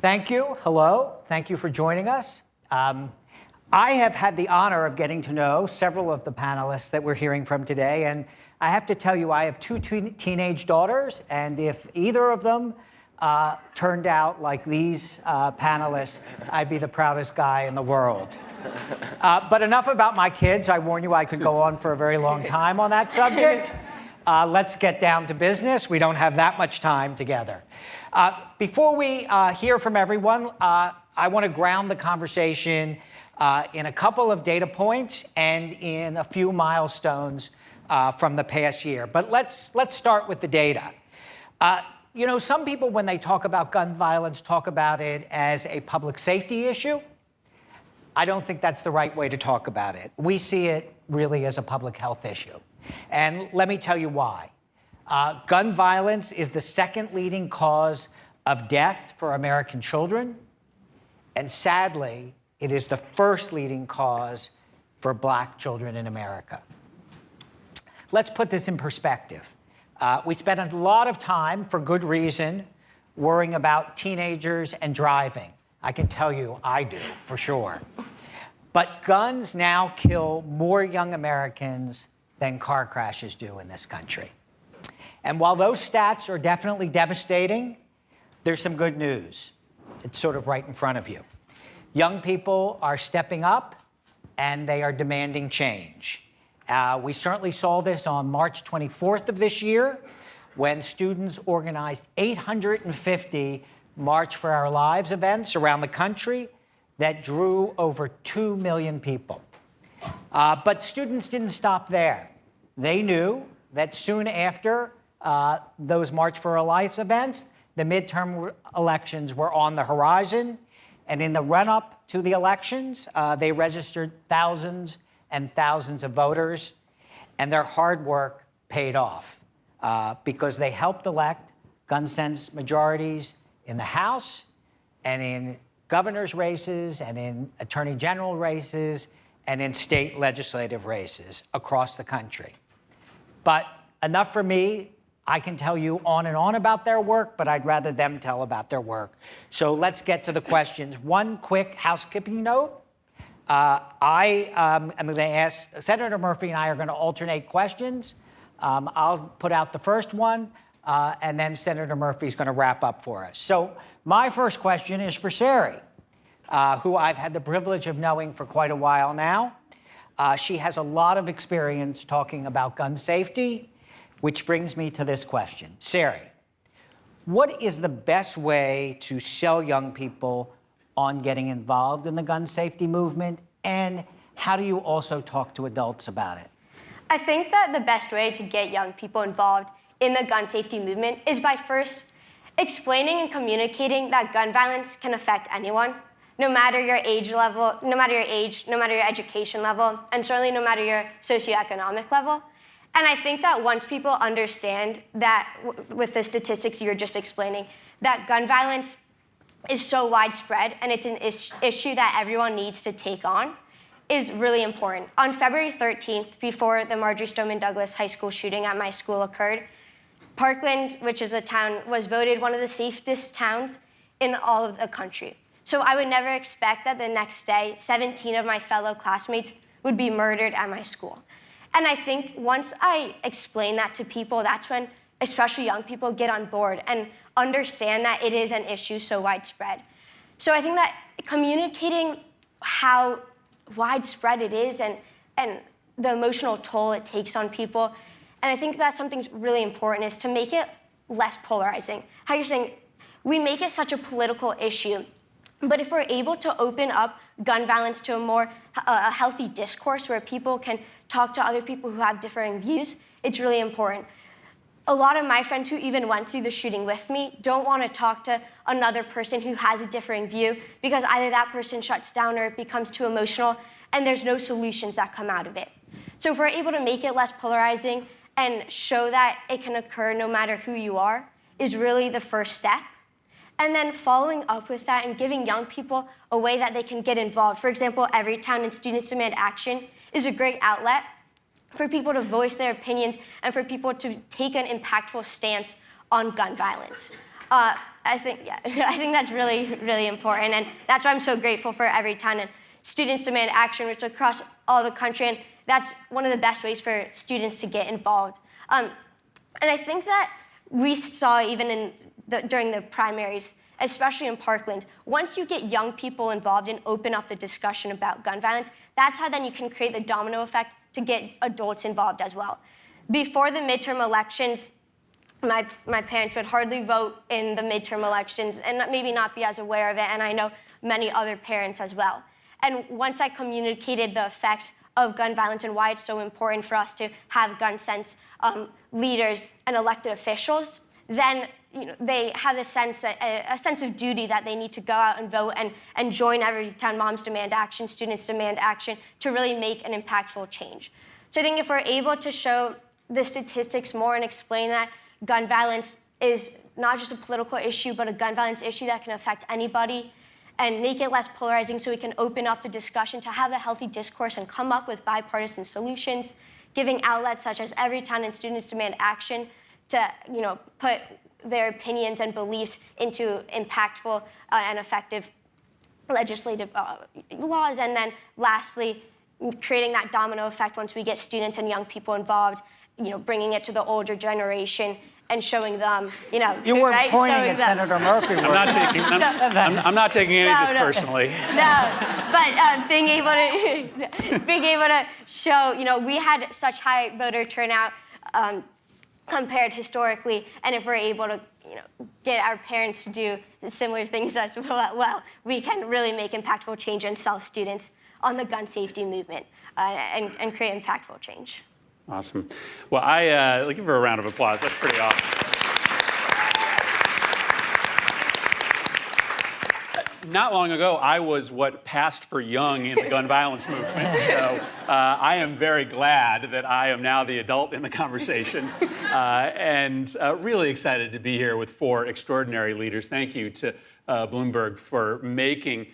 Thank you. Hello. Thank you for joining us. I have had the honor of getting to know several of the panelists that we're hearing from today, and I have to tell you, I have two teenage daughters, and if either of them turned out like these panelists, I'd be the proudest guy in the world. But enough about my kids. I warn you, I could go on for a very long time on that subject. Let's get down to business. We don't have that much time together. Before we hear from everyone, I want to ground the conversation in a couple of data points and in a few milestones from the past year. But let's start with the data. You know, some people, when they talk about gun violence, talk about it as a public safety issue. I don't think that's the right way to talk about it. We see it really as a public health issue. And let me tell you why. Gun violence is the second leading cause of death for American children. And sadly, it is the first leading cause for Black children in America. Let's put this in perspective. We spend a lot of time, for good reason, worrying about teenagers and driving. I can tell you, I do, for sure. But guns now kill more young Americans than car crashes do in this country. And while those stats are definitely devastating, there's some good news. It's sort of right in front of you. Young people are stepping up, and they are demanding change. We certainly saw this on March 24th of this year, when students organized 850 March for Our Lives events around the country that drew over 2 million people. But students didn't stop there. They knew that soon after those March for Our Lives events, the midterm elections were on the horizon. And in the run-up to the elections, they registered thousands and thousands of voters, and their hard work paid off because they helped elect gun-sense majorities in the House and in governor's races and in attorney general races and in state legislative races across the country. But enough for me. I can tell you on and on about their work, but I'd rather them tell about their work. So let's get to the questions. One quick housekeeping note. I am going to ask, Senator Murphy and I are going to alternate questions. I'll put out the first one, and then Senator Murphy's going to wrap up for us. So my first question is for Sari, who I've had the privilege of knowing for quite a while now. She has a lot of experience talking about gun safety, which brings me to this question. Sari, what is the best way to sell young people on getting involved in the gun safety movement, and how do you also talk to adults about it? I think that the best way to get young people involved in the gun safety movement is by first explaining and communicating that gun violence can affect anyone, no matter your age level, no matter your age, no matter your education level, and certainly no matter your socioeconomic level. And I think that once people understand that, with the statistics you were just explaining, that gun violence is so widespread and it's an issue that everyone needs to take on, is really important. On February 13th, before the Marjory Stoneman Douglas High School shooting at my school occurred, Parkland, which is a town, was voted one of the safest towns in all of the country. So I would never expect that the next day, 17 of my fellow classmates would be murdered at my school. And I think once I explain that to people, that's when especially young people get on board and understand that it is an issue so widespread. So I think that communicating how widespread it is and the emotional toll it takes on people, and I think that's something really important, is to make it less polarizing. How you're saying, we make it such a political issue, but if we're able to open up gun violence to a more healthy discourse where people can talk to other people who have differing views, it's really important. A lot of my friends who even went through the shooting with me don't want to talk to another person who has a differing view because either that person shuts down or it becomes too emotional and there's no solutions that come out of it. So if we're able to make it less polarizing and show that it can occur no matter who you are is really the first step. And then following up with that and giving young people a way that they can get involved. For example, Everytown and Students Demand Action is a great outlet for people to voice their opinions and for people to take an impactful stance on gun violence. I think that's really, really important, and that's why I'm so grateful for Everytown and Students Demand Action, which is across all the country, and that's one of the best ways for students to get involved. And I think that we saw even during the primaries, especially in Parkland, once you get young people involved and open up the discussion about gun violence, that's how then you can create the domino effect to get adults involved as well. Before the midterm elections, my parents would hardly vote in the midterm elections and maybe not be as aware of it, and I know many other parents as well. And once I communicated the effects of gun violence and why it's so important for us to have gun sense leaders and elected officials, then they have a sense of duty that they need to go out and vote and join Everytown Moms Demand Action, Students Demand Action to really make an impactful change. So I think if we're able to show the statistics more and explain that gun violence is not just a political issue, but a gun violence issue that can affect anybody, and make it less polarizing so we can open up the discussion to have a healthy discourse and come up with bipartisan solutions, giving outlets such as Everytown and Students Demand Action to put their opinions and beliefs into impactful and effective legislative laws. And then lastly, creating that domino effect once we get students and young people involved, bringing it to the older generation and showing them, You weren't right? pointing Showing at them. Senator Murphy. I'm not taking any of this personally. No, but being able to show, we had such high voter turnout compared historically, and if we're able to, get our parents to do similar things as well, we can really make impactful change and sell students on the gun safety movement and create impactful change. Awesome. Well, I'll give her a round of applause. That's pretty awesome. Not long ago, I was what passed for young in the gun violence movement. So I am very glad that I am now the adult in the conversation and really excited to be here with 4 extraordinary leaders. Thank you to Bloomberg for making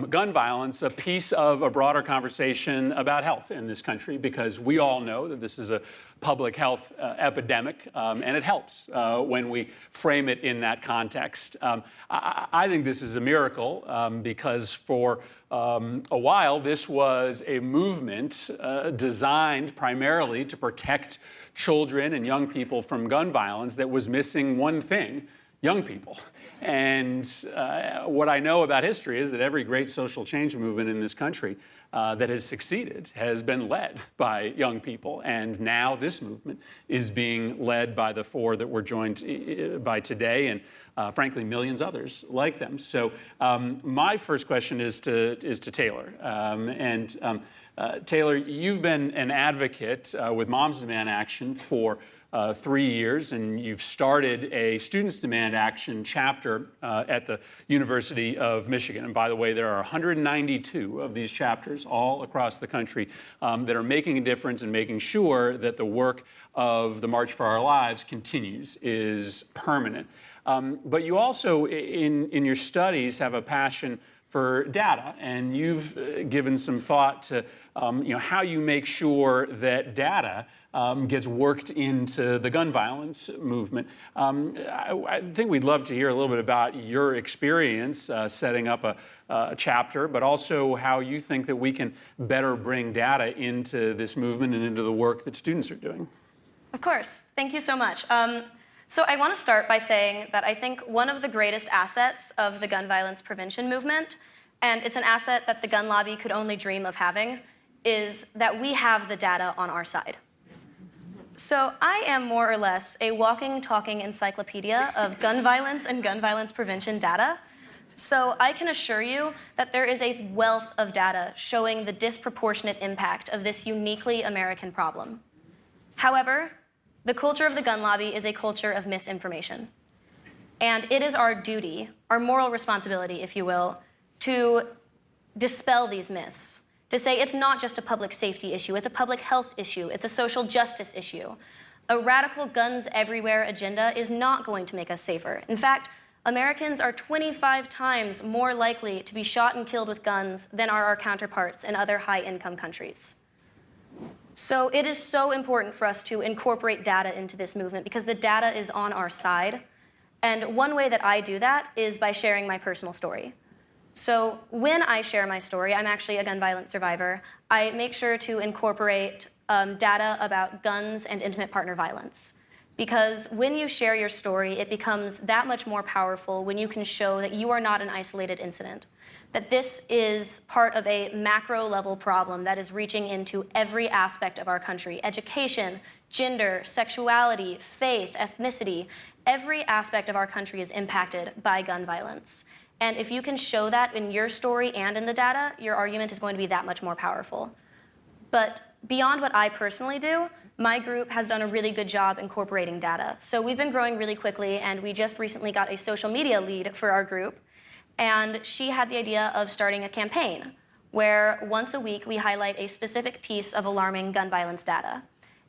gun violence a piece of a broader conversation about health in this country, because we all know that this is a public health epidemic, and it helps when we frame it in that context. I think this is a miracle because for a while this was a movement designed primarily to protect children and young people from gun violence that was missing one thing: young people. And what I know about history is that every great social change movement in this country that has succeeded has been led by young people. And now this movement is being led by the 4 that we're joined by today, and frankly, millions others like them. So my first question is to Taylor. Taylor, you've been an advocate with Moms Demand Action for 3 years, and you've started a Students Demand Action chapter at the University of Michigan. And by the way, there are 192 of these chapters all across the country that are making a difference and making sure that the work of the March for Our Lives continues, is permanent. But you also, in your studies, have a passion for data, and you've given some thought to how you make sure that data gets worked into the gun violence movement. I think we'd love to hear a little bit about your experience setting up a chapter, but also how you think that we can better bring data into this movement and into the work that students are doing. Of course. Thank you so much. So I want to start by saying that I think one of the greatest assets of the gun violence prevention movement, and it's an asset that the gun lobby could only dream of having, is that we have the data on our side. So I am more or less a walking, talking encyclopedia of gun violence and gun violence prevention data. So I can assure you that there is a wealth of data showing the disproportionate impact of this uniquely American problem. However, the culture of the gun lobby is a culture of misinformation. And it is our duty, our moral responsibility, if you will, to dispel these myths, to say it's not just a public safety issue, it's a public health issue, it's a social justice issue. A radical guns everywhere agenda is not going to make us safer. In fact, Americans are 25 times more likely to be shot and killed with guns than are our counterparts in other high-income countries. So it is so important for us to incorporate data into this movement because the data is on our side. And one way that I do that is by sharing my personal story. So when I share my story, I'm actually a gun violence survivor, I make sure to incorporate data about guns and intimate partner violence. Because when you share your story, it becomes that much more powerful when you can show that you are not an isolated incident, that this is part of a macro level problem that is reaching into every aspect of our country: education, gender, sexuality, faith, ethnicity. Every aspect of our country is impacted by gun violence. And if you can show that in your story and in the data, your argument is going to be that much more powerful. But beyond what I personally do, my group has done a really good job incorporating data. So we've been growing really quickly, and we just recently got a social media lead for our group. And she had the idea of starting a campaign where once a week we highlight a specific piece of alarming gun violence data.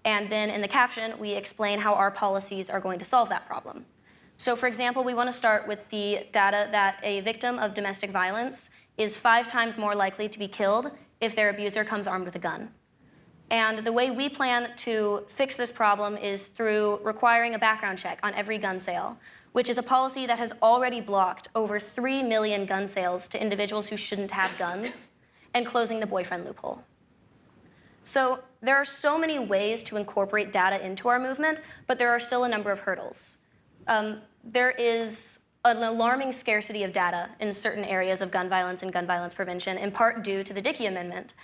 And then in the caption, we explain how our policies are going to solve that problem. So for example, we want to start with the data that a victim of domestic violence is 5 times more likely to be killed if their abuser comes armed with a gun. And the way we plan to fix this problem is through requiring a background check on every gun sale, which is a policy that has already blocked over 3 million gun sales to individuals who shouldn't have guns, and closing the boyfriend loophole. So there are so many ways to incorporate data into our movement, but there are still a number of hurdles. There is an alarming scarcity of data in certain areas of gun violence and gun violence prevention, in part due to the Dickey Amendment.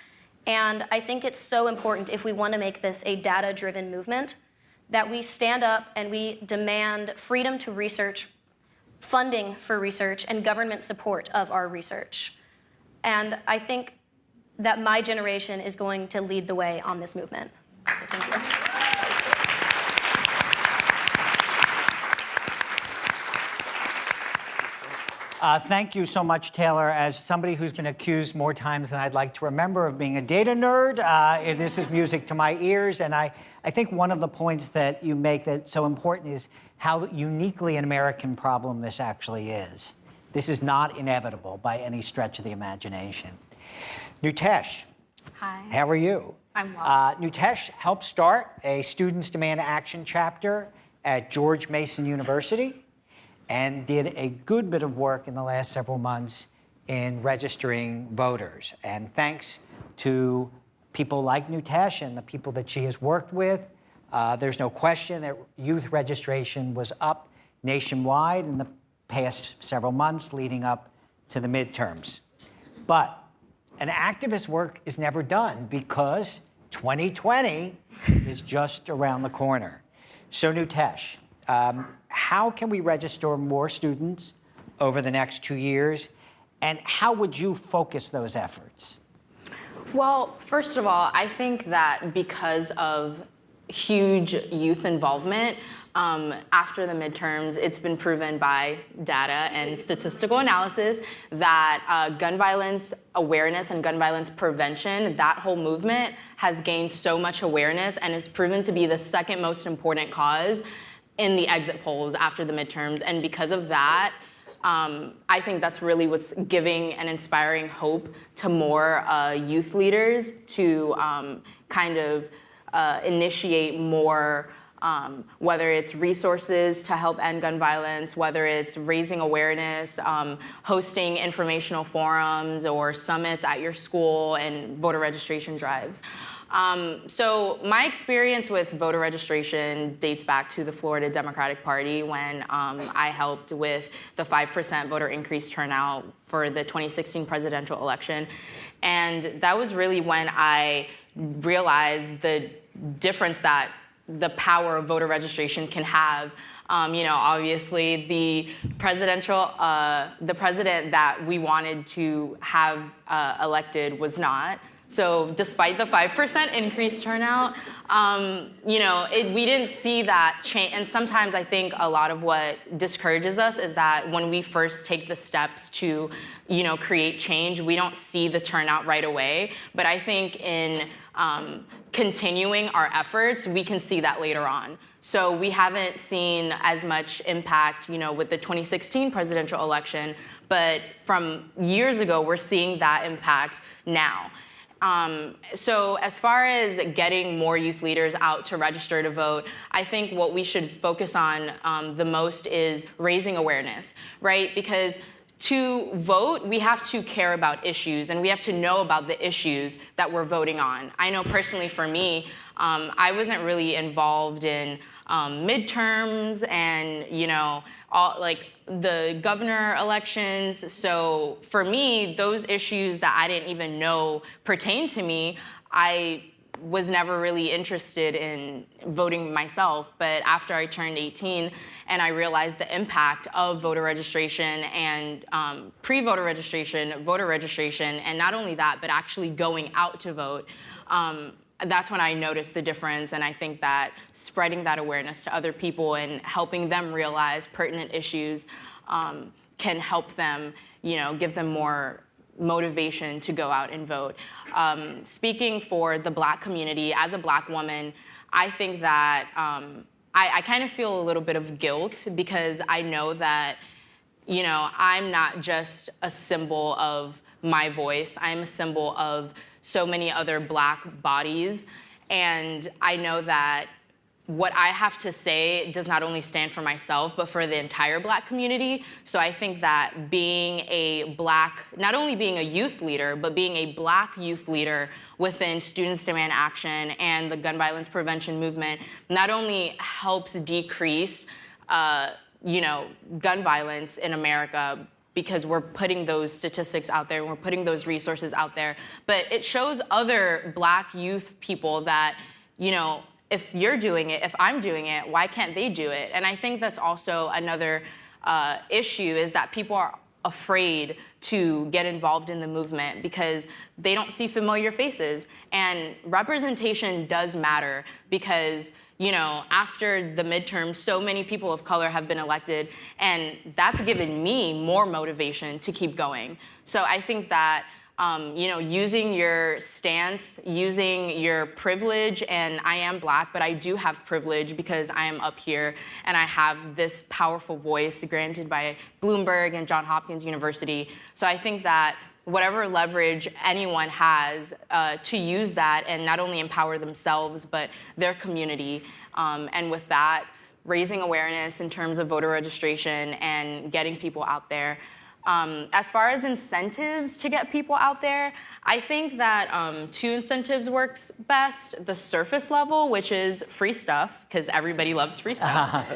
And I think it's so important, if we want to make this a data-driven movement, that we stand up and we demand freedom to research, funding for research, and government support of our research. And I think that my generation is going to lead the way on this movement. So thank you. Thank you so much, Taylor. As somebody who's been accused more times than I'd like to remember of being a data nerd, this is music to my ears. And I think one of the points that you make that's so important is how uniquely an American problem this actually is. This is not inevitable by any stretch of the imagination. Neuteyshe. Hi. How are you? I'm well. Neuteyshe helped start a Students Demand Action chapter at George Mason University, and did a good bit of work in the last several months in registering voters. And thanks to people like Neuteyshe and the people that she has worked with, there's no question that youth registration was up nationwide in the past several months leading up to the midterms. But an activist work is never done because 2020 is just around the corner. So Neuteyshe, how can we register more students over the next 2 years, and how would you focus those efforts? Well, first of all, I think that because of huge youth involvement after the midterms, it's been proven by data and statistical analysis that gun violence awareness and gun violence prevention, that whole movement has gained so much awareness and is proven to be the second most important cause in the exit polls after the midterms. And because of that, I think that's really what's giving and inspiring hope to more youth leaders to kind of initiate more, whether it's resources to help end gun violence, whether it's raising awareness, hosting informational forums or summits at your school, and voter registration drives. So my experience with voter registration dates back to the Florida Democratic Party when I helped with the 5% voter increase turnout for the 2016 presidential election. And that was really when I realized the difference that the power of voter registration can have. Obviously the president that we wanted to have elected was not. So despite the 5% increased turnout, we didn't see that change. And sometimes I think a lot of what discourages us is that when we first take the steps to, create change, we don't see the turnout right away. But I think in continuing our efforts, we can see that later on. So we haven't seen as much impact, with the 2016 presidential election, but from years ago, we're seeing that impact now. So as far as getting more youth leaders out to register to vote, I think what we should focus on the most is raising awareness, right? Because to vote, we have to care about issues, and we have to know about the issues that we're voting on. I know personally for me, I wasn't really involved in midterms and, all, like the governor elections. So for me, those issues that I didn't even know pertain to me, I was never really interested in voting myself. But after I turned 18 and I realized the impact of voter registration and pre-voter registration, voter registration, and not only that, but actually going out to vote, that's when I noticed the difference. And I think that spreading that awareness to other people and helping them realize pertinent issues can help them, give them more motivation to go out and vote. Speaking for the Black community, as a Black woman, I think that I kind of feel a little bit of guilt because I know that, I'm not just a symbol of my voice. I'm a symbol of so many other Black bodies. And I know that what I have to say does not only stand for myself, but for the entire Black community. So I think that being a Black, not only being a youth leader, but being a Black youth leader within Students Demand Action and the gun violence prevention movement not only helps decrease, gun violence in America, because we're putting those statistics out there, we're putting those resources out there, but it shows other Black youth people that, if you're doing it, if I'm doing it, why can't they do it? And I think that's also another issue, is that people are afraid to get involved in the movement because they don't see familiar faces. And representation does matter because, after the midterm, so many people of color have been elected, and that's given me more motivation to keep going. So I think that using your stance, using your privilege, and I am Black, but I do have privilege because I am up here and I have this powerful voice granted by Bloomberg and Johns Hopkins University. So I think that whatever leverage anyone has to use that and not only empower themselves, but their community. And with that, raising awareness in terms of voter registration and getting people out there. As far as incentives to get people out there, I think that two incentives works best. The surface level, which is free stuff, because everybody loves free stuff.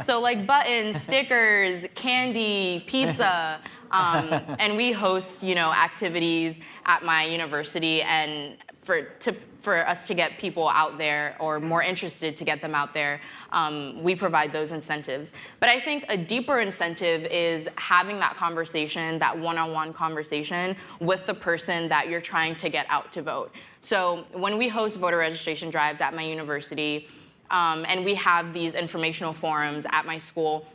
So like buttons, stickers, candy, pizza. And we host, activities at my university, and for us to get people out there, or more interested to get them out there, we provide those incentives. But I think a deeper incentive is having that conversation, that one-on-one conversation with the person that you're trying to get out to vote. So when we host voter registration drives at my university, and we have these informational forums at my school,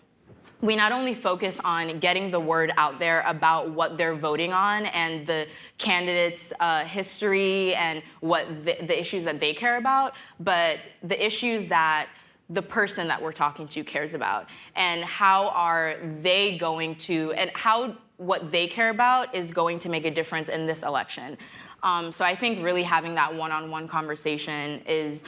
we not only focus on getting the word out there about what they're voting on and the candidates' history and what the issues that they care about, but the issues that the person that we're talking to cares about, and how are they going to, and how what they care about is going to make a difference in this election. So I think really having that one-on-one conversation is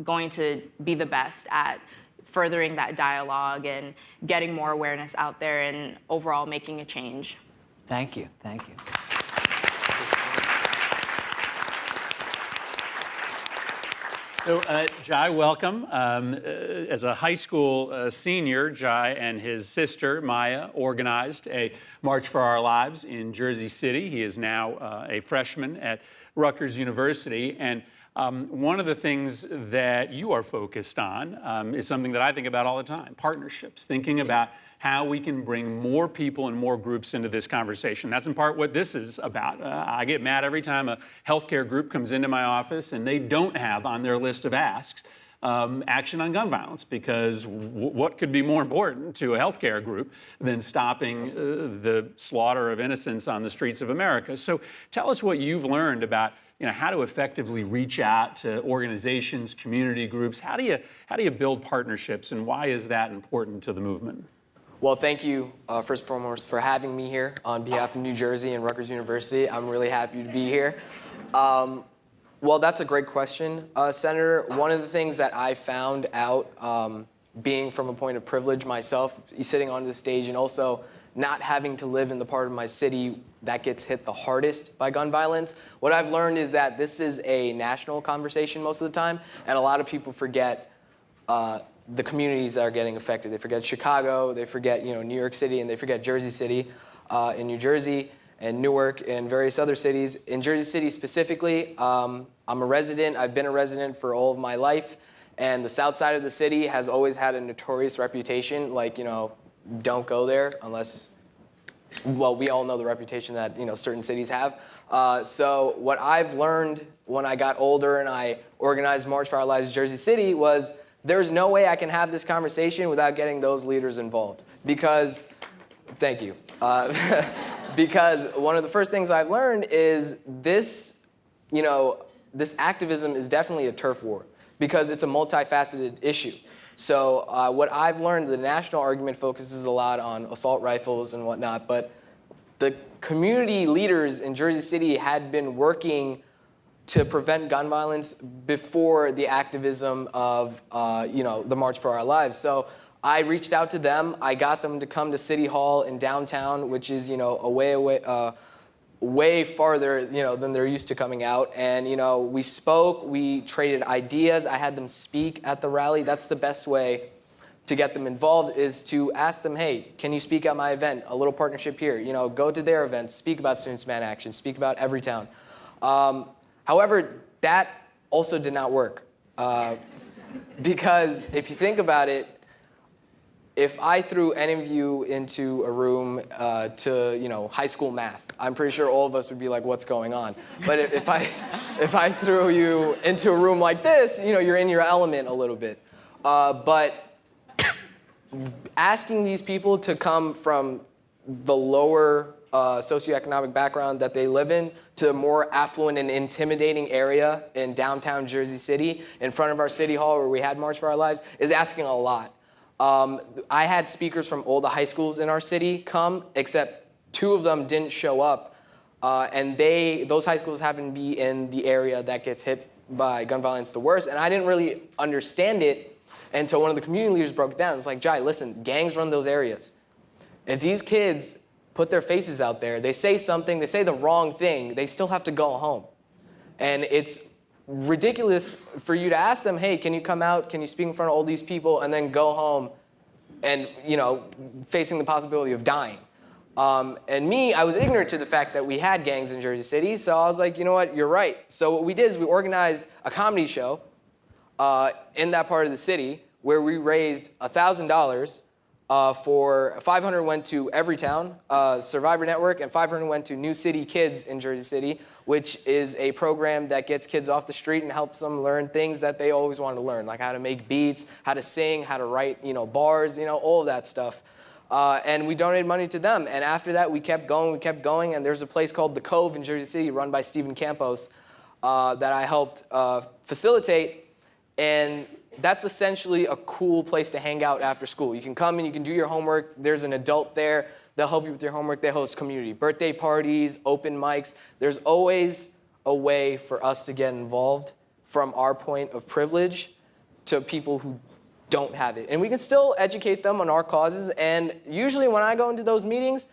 going to be the best at furthering that dialogue and getting more awareness out there and overall making a change. Thank you. Thank you. So, Jai, welcome. As a high school senior, Jai and his sister, Maya, organized a March for Our Lives in Jersey City. He is now a freshman at Rutgers University. And one of the things that you are focused on is something that I think about all the time: partnerships, thinking about how we can bring more people and more groups into this conversation. That's in part what this is about. I get mad every time a healthcare group comes into my office and they don't have on their list of asks action on gun violence, because what could be more important to a healthcare group than stopping the slaughter of innocents on the streets of America? So tell us what you've learned about how to effectively reach out to organizations, community groups. How do you build partnerships, and why is that important to the movement? Well, thank you, first and foremost, for having me here on behalf of New Jersey and Rutgers University. I'm really happy to be here. Well, that's a great question, Senator. One of the things that I found out, being from a point of privilege myself, sitting on this stage, and also not having to live in the part of my city that gets hit the hardest by gun violence, what I've learned is that this is a national conversation most of the time, and a lot of people forget the communities that are getting affected. They forget Chicago, they forget New York City, and they forget Jersey City in New Jersey, and Newark, and various other cities. In Jersey City specifically, I'm a resident. I've been a resident for all of my life, and the south side of the city has always had a notorious reputation, like, don't go there unless, well, we all know the reputation that certain cities have. So what I've learned when I got older and I organized March for Our Lives Jersey City was there's no way I can have this conversation without getting those leaders involved. Because, thank you. Because one of the first things I've learned is this, this activism is definitely a turf war because it's a multifaceted issue. So what I've learned, the national argument focuses a lot on assault rifles and whatnot, but the community leaders in Jersey City had been working to prevent gun violence before the activism of, the March for Our Lives. So I reached out to them. I got them to come to City Hall in downtown, which is, way farther, than they're used to coming out. And, we spoke, we traded ideas. I had them speak at the rally. That's the best way to get them involved, is to ask them, hey, can you speak at my event? A little partnership here. Go to their events, speak about Students Demand Action, speak about Everytown. However, that also did not work. Because if you think about it, if I threw any of you into a room to high school math, I'm pretty sure all of us would be like, what's going on? But if I threw you into a room like this, you're in your element a little bit. But asking these people to come from the lower socioeconomic background that they live in to a more affluent and intimidating area in downtown Jersey City in front of our city hall where we had March for Our Lives is asking a lot. I had speakers from all the high schools in our city come, except 2 of them didn't show up. And those high schools happen to be in the area that gets hit by gun violence the worst. And I didn't really understand it until one of the community leaders broke it down. It was like, Jai, listen, gangs run those areas. If these kids put their faces out there, they say something, they say the wrong thing, they still have to go home. And it's ridiculous for you to ask them, hey, can you come out, can you speak in front of all these people, and then go home and, facing the possibility of dying. And me, I was ignorant to the fact that we had gangs in Jersey City, so I was like, you know what, you're right. So what we did is we organized a comedy show in that part of the city where we raised $1,000 for 500 went to Everytown, Survivor Network, and 500 went to New City Kids in Jersey City, which is a program that gets kids off the street and helps them learn things that they always wanted to learn, like how to make beats, how to sing, how to write, bars, all of that stuff. And we donated money to them. And after that, we kept going, and there's a place called The Cove in Jersey City run by Stephen Campos that I helped facilitate. And that's essentially a cool place to hang out after school. You can come and you can do your homework. There's an adult there. They'll help you with your homework. They host community birthday parties, open mics. There's always a way for us to get involved from our point of privilege to people who don't have it. And we can still educate them on our causes. And usually when I go into those meetings,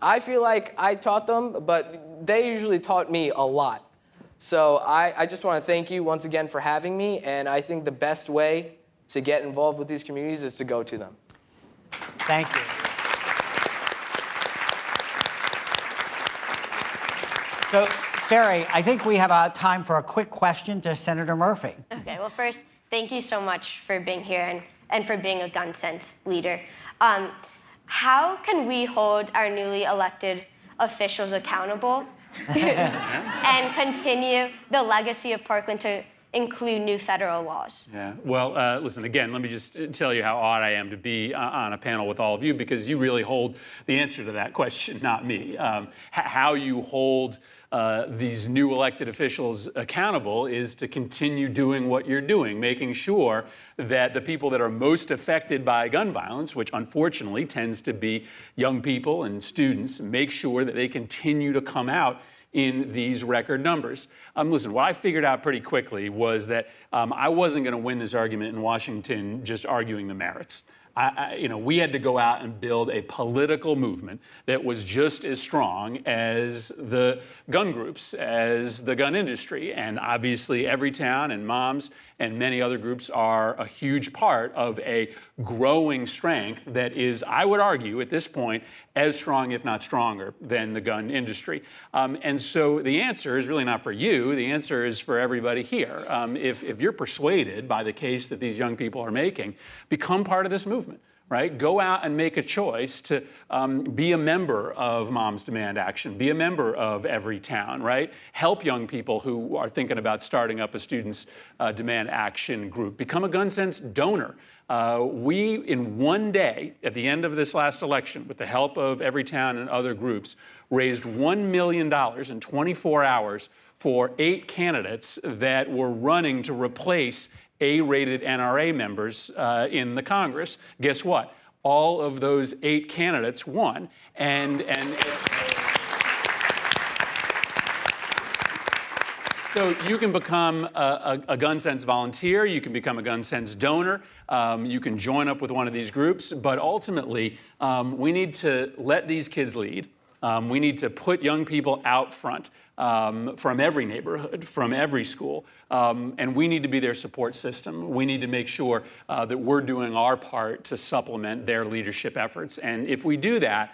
I feel like I taught them, but they usually taught me a lot. So I just want to thank you once again for having me, and I think the best way to get involved with these communities is to go to them. Thank you. So, Sari, I think we have time for a quick question to Senator Murphy. Okay, well, first, thank you so much for being here and for being a gun sense leader. How can we hold our newly elected officials accountable and continue the legacy of Parkland to include new federal laws? Yeah, well, listen, again, let me just tell you how odd I am to be on a panel with all of you, because you really hold the answer to that question, not me. How you hold these new elected officials accountable is to continue doing what you're doing, making sure that the people that are most affected by gun violence, which unfortunately tends to be young people and students, make sure that they continue to come out in these record numbers. Listen, what I figured out pretty quickly was that I wasn't going to win this argument in Washington just arguing the merits. We had to go out and build a political movement that was just as strong as the gun groups, as the gun industry. And obviously, Everytown and Moms and many other groups are a huge part of a growing strength that is, I would argue at this point, as strong, if not stronger, than the gun industry. And so the answer is really not for you. The answer is for everybody here. If you're persuaded by the case that these young people are making, become part of this movement. Right? Go out and make a choice to be a member of Moms Demand Action, be a member of Everytown, right? Help young people who are thinking about starting up a Students Demand Action group. Become a gun sense donor. We, in one day, at the end of this last election, with the help of Everytown and other groups, raised $1 million in 24 hours for 8 candidates that were running to replace A-rated NRA members in the Congress. Guess what? All of those 8 candidates won. So you can become a gun sense volunteer, you can become a gun sense donor, you can join up with one of these groups, but ultimately we need to let these kids lead. We need to put young people out front from every neighborhood, from every school, and we need to be their support system. We need to make sure that we're doing our part to supplement their leadership efforts. And if we do that,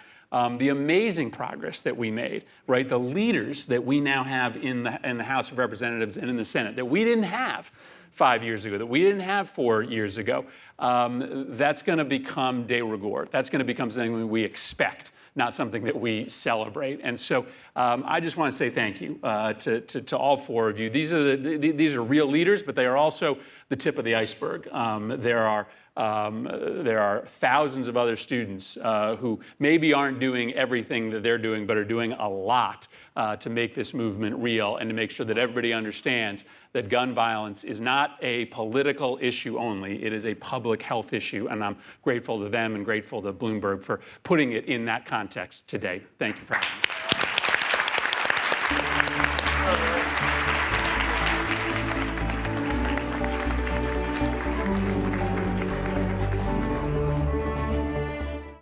the amazing progress that we made, right? The leaders that we now have in the House of Representatives and in the Senate that we didn't have 5 years ago, that we didn't have 4 years ago, that's going to become de rigueur. That's going to become something we expect, not something that we celebrate. And so I just want to say thank you to all 4 of you. These are real leaders, but they are also the tip of the iceberg. There are thousands of other students who maybe aren't doing everything that they're doing, but are doing a lot to make this movement real and to make sure that everybody understands that gun violence is not a political issue only. It is a public health issue, and I'm grateful to them and grateful to Bloomberg for putting it in that context today. Thank you for having me.